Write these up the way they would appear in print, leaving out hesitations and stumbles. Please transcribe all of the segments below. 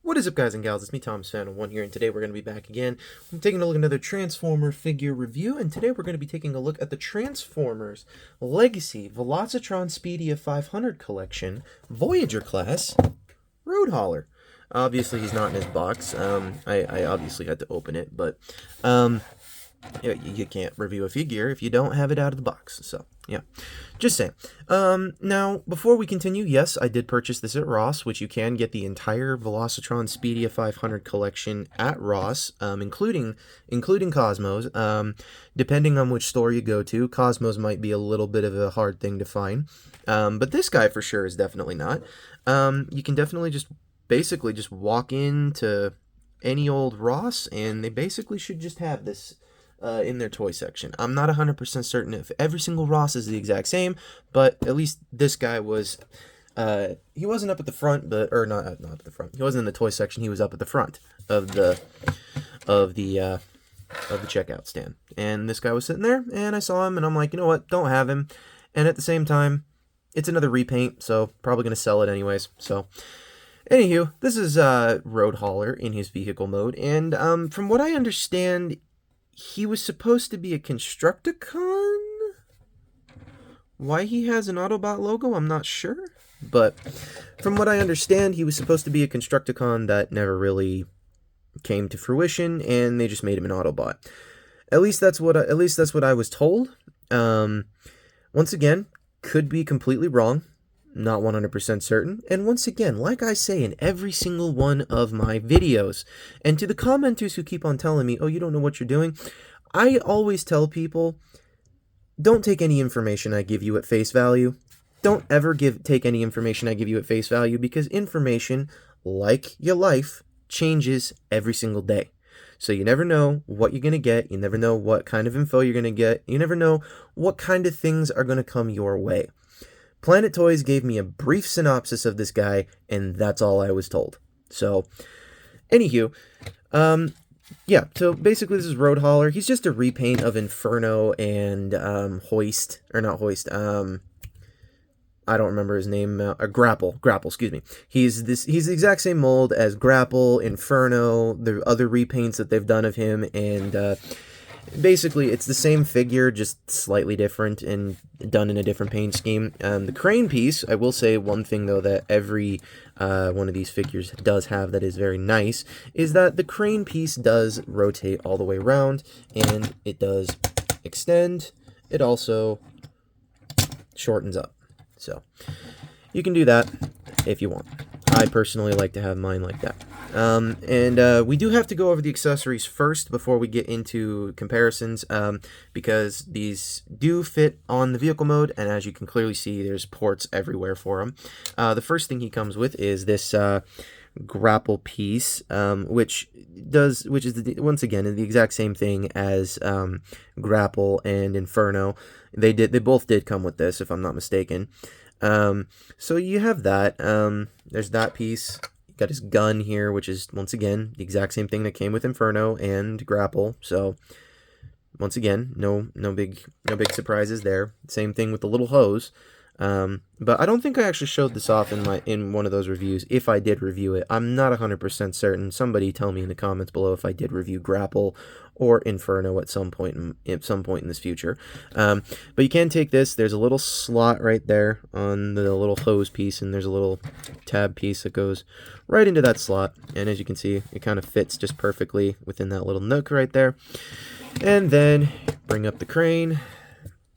What is up, guys and gals? It's me, Thomas Fan1 here, and today we're going to be back again. I'm taking a look at another Transformer figure review, and today we're going to be taking a look at the Transformers Legacy Velocitron Speedia 500 Collection Voyager class Road Hauler. Obviously, he's not in his box. I obviously had to open it, but you can't review a figure if you don't have it out of the box. So, yeah. Just saying. Now, before we continue, yes, I did purchase this at Ross, which you can get the entire Velocitron Speedia 500 collection at Ross, including Cosmos. Depending on which store you go to, Cosmos might be a little bit of a hard thing to find. But this guy for sure is definitely not. You can definitely basically just walk into any old Ross, and they basically should just have this in their toy section. I'm not 100% certain if every single Ross is the exact same, but at least this guy was, he wasn't up at the front, or not up at the front. He wasn't in the toy section. He was up at the front of the checkout stand. And this guy was sitting there, and I saw him, and I'm like, you know what? Don't have him. And at the same time, it's another repaint, so probably gonna sell it anyways. So, anywho, this is Road Hauler in his vehicle mode, and from what I understand, he was supposed to be a Constructicon? Why he has an Autobot logo, I'm not sure. But from what I understand, he was supposed to be a Constructicon that never really came to fruition, and they just made him an Autobot. At least that's what I was told. Once again, could be completely wrong. Not 100% certain, and once again, like I say in every single one of my videos, and to the commenters who keep on telling me, oh, you don't know what you're doing, I always tell people, don't take any information I give you at face value. Don't ever take any information I give you at face value, because information, like your life, changes every single day. So you never know what you're going to get, you never know what kind of info you're going to get, you never know what kind of things are going to come your way. Planet Toys gave me a brief synopsis of this guy, and that's all I was told. So, anywho, yeah, so basically this is Road Hauler. He's just a repaint of Inferno and Hoist, or not Hoist, I don't remember his name, Grapple, excuse me. He's the exact same mold as Grapple, Inferno, the other repaints that they've done of him, and basically, it's the same figure, just slightly different and done in a different paint scheme. The crane piece, I will say one thing, though, that every one of these figures does have that is very nice, is that the crane piece does rotate all the way around, and it does extend. It also shortens up. So, you can do that if you want. I personally like to have mine like that. We do have to go over the accessories first before we get into comparisons, because these do fit on the vehicle mode, and as you can clearly see, there's ports everywhere for them. The first thing he comes with is this grapple piece, which is once again the exact same thing as Grapple and Inferno. They both did come with this, if I'm not mistaken. So you have that. There's that piece. Got his gun here, which is, once again, the exact same thing that came with Inferno and Grapple. So, once again, no big surprises there. Same thing with the little hose. But I don't think I actually showed this off in one of those reviews. If I did review it, I'm not 100% certain. Somebody tell me in the comments below if I did review Grapple or Inferno at some point in this future. But you can take this. There's a little slot right there on the little hose piece, and there's a little tab piece that goes right into that slot. And as you can see, it kind of fits just perfectly within that little nook right there. And then bring up the crane.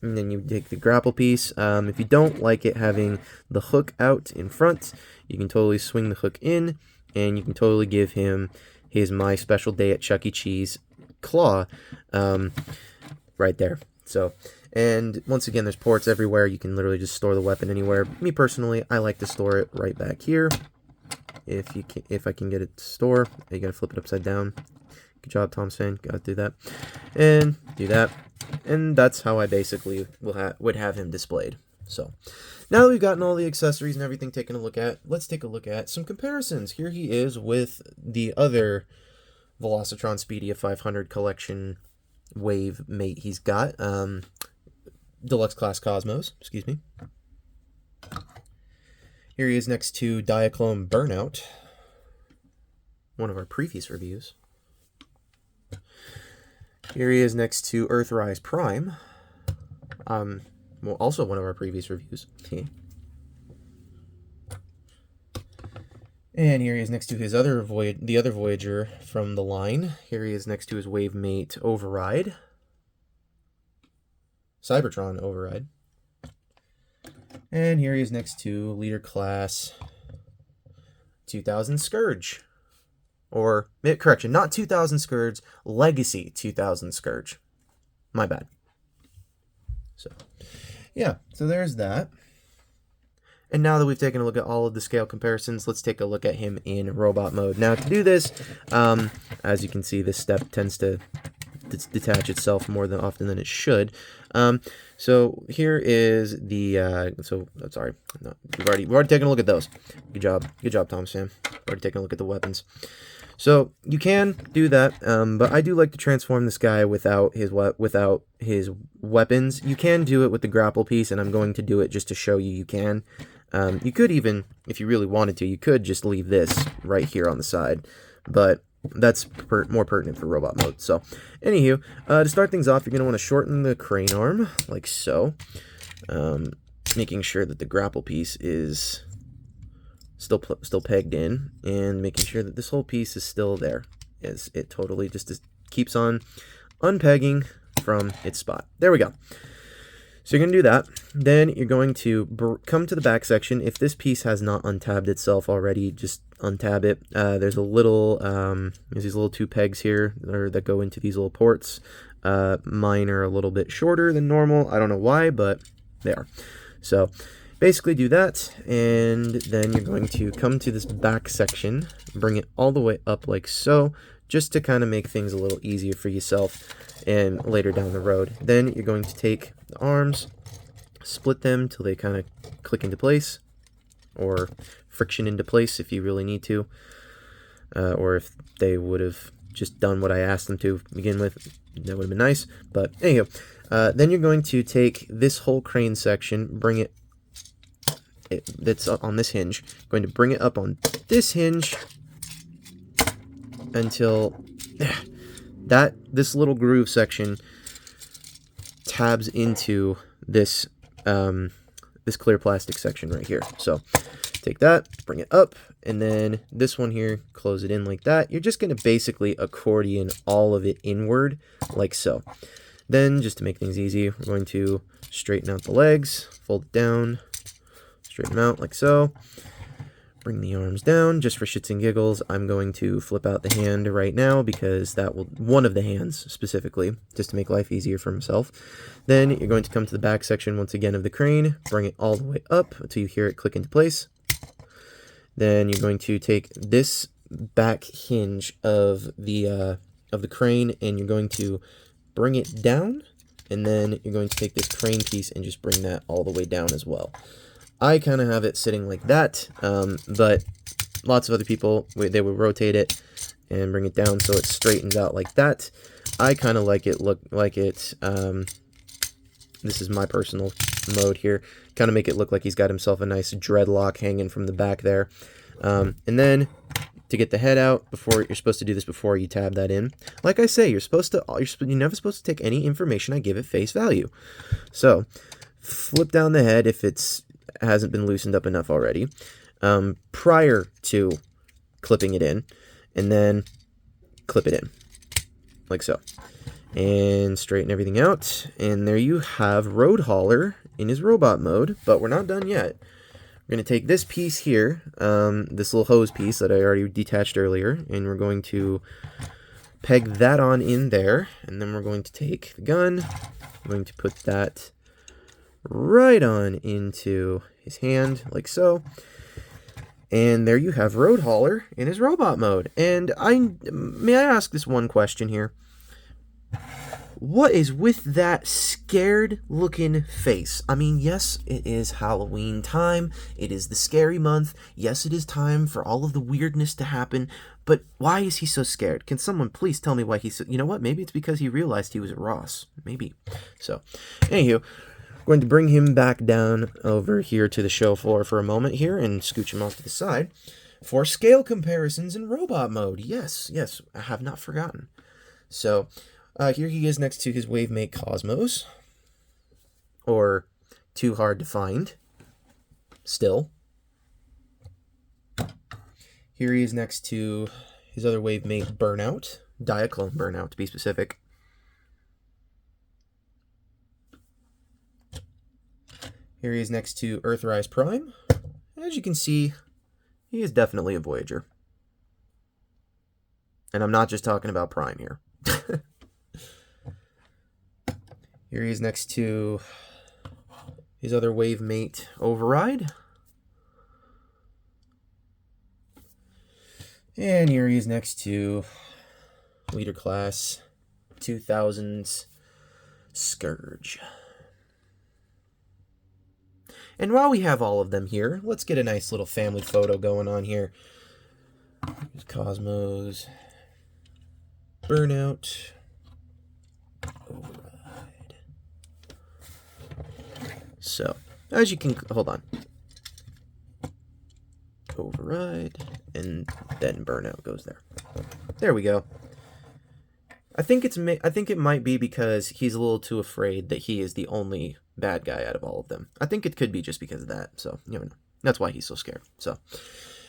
And then you take the grapple piece. If you don't like it having the hook out in front, you can totally swing the hook in, and you can totally give him his My Special Day at Chuck E. Cheese claw right there. So, and once again, there's ports everywhere. You can literally just store the weapon anywhere. Me personally, I like to store it right back here. If I can get it to store, you gotta flip it upside down. Good job, Tom's fan. Gotta do that. And do that. And that's how I basically would have him displayed. So, now that we've gotten all the accessories and everything taken a look at, let's take a look at some comparisons. Here he is with the other Velocitron Speedia 500 collection wave mate he's got. Deluxe Class Cosmos, excuse me. Here he is next to Diaclone Burnout. one of our previous reviews. Here he is next to Earthrise Prime. Well, also one of our previous reviews. And here he is next to his other the other Voyager from the line. Here he is next to his Wavemate Override. Cybertron Override. And here he is next to Leader Class 2000 Scourge. Or, correction, not 2000 Scourge, Legacy 2000 Scourge. My bad. So, yeah, so there's that. And now that we've taken a look at all of the scale comparisons, let's take a look at him in robot mode. Now, to do this, as you can see, this step tends to detach itself more than often than it should. So here is the sorry, no, we've already taken a look at those. Good job, Tom Sam. Already taken a look at the weapons. So you can do that, but I do like to transform this guy without his weapons. You can do it with the grapple piece, and I'm going to do it just to show you can. You could even, if you really wanted to, you could just leave this right here on the side, but that's more pertinent for robot mode. So, anywho, to start things off, you're going to want to shorten the crane arm, like so, making sure that the grapple piece is still pegged in, and making sure that this whole piece is still there, as it totally just keeps on unpegging from its spot. There we go. So you're going to do that. Then you're going to come to the back section. If this piece has not untabbed itself already, just untab it. There's these little two pegs here that go into these little ports. Mine are a little bit shorter than normal. I don't know why, but they are. So basically do that, and then you're going to come to this back section, bring it all the way up like so, just to kind of make things a little easier for yourself and later down the road. Then you're going to take the arms, split them till they kind of click into place, or friction into place if you really need to, or if they would have just done what I asked them to begin with, that would have been nice. But anyhow, then you're going to take this whole crane section, bring it that's on this hinge, going to bring it up on this hinge until this little groove section tabs into this this clear plastic section right here. So take that, bring it up, and then this one here, close it in like that. You're just going to basically accordion all of it inward like so. Then, just to make things easy, we're going to straighten out the legs, fold it down, straighten them out like so. Bring the arms down. Just for shits and giggles, I'm going to flip out the hand right now, because that will, one of the hands specifically, just to make life easier for myself. Then you're going to come to the back section once again of the crane, bring it all the way up until you hear it click into place. Then you're going to take this back hinge of the crane, and you're going to bring it down, and then you're going to take this crane piece and just bring that all the way down as well. I kind of have it sitting like that, but lots of other people, they would rotate it and bring it down so it straightens out like that. I kind of like it look like it, this is my personal mode here, kind of make it look like he's got himself a nice dreadlock hanging from the back there. And then to get the head out, you're supposed to do this before you tab that in. Like I say, you're never supposed to take any information I give at face value. So flip down the head if it hasn't been loosened up enough already, prior to clipping it in, and then clip it in like so, and straighten everything out, and there you have Road Hauler in his robot mode. But we're not done yet. We're going to take this piece here, this little hose piece that I already detached earlier, and we're going to peg that on in there, and then we're going to take the gun, I'm going to put that right on into his hand, like so. And there you have Road Hauler in his robot mode. And may I ask this one question here? What is with that scared looking face? I mean, yes, it is Halloween time. It is the scary month. Yes, it is time for all of the weirdness to happen. But why is he so scared? Can someone please tell me why he's so... You know what? Maybe it's because he realized he was at Ross. Maybe. So, anywho, going to bring him back down over here to the show floor for a moment here and scooch him off to the side. for scale comparisons in robot mode. Yes, yes, I have not forgotten. So, here he is next to his wavemate Cosmos, or Too Hard to Find, still. Here he is next to his other wavemate Burnout, Diaclone Burnout to be specific. Here he is next to Earthrise Prime. As you can see, he is definitely a Voyager. And I'm not just talking about Prime here. Here he is next to his other wavemate Override. And here he is next to Leader Class 2000's Scourge. And while we have all of them here, let's get a nice little family photo going on here. Here's Cosmos, Burnout, Override. So, as you can, hold on. Override, and then Burnout goes there. There we go. I think it might be because he's a little too afraid that he is the only bad guy out of all of them. I think it could be just because of that. So, you never know. That's why he's so scared. So,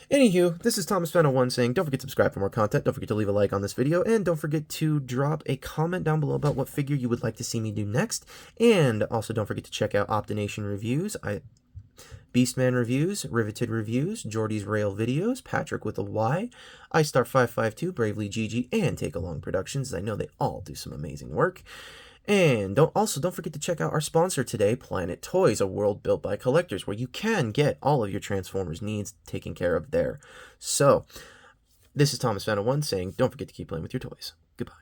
anywho, this is Thomas Fennel1 saying, don't forget to subscribe for more content. Don't forget to leave a like on this video. And don't forget to drop a comment down below about what figure you would like to see me do next. And also don't forget to check out Optination Reviews. Beastman Reviews, Riveted Reviews, Jordy's Rail Videos, Patrick with a Y, iStar552, Bravely Gigi, and Take Along Productions. I know they all do some amazing work. And don't forget to check out our sponsor today, Planet Toys, a world built by collectors, where you can get all of your Transformers needs taken care of there. So, this is Thomas Fennel1 saying, don't forget to keep playing with your toys. Goodbye.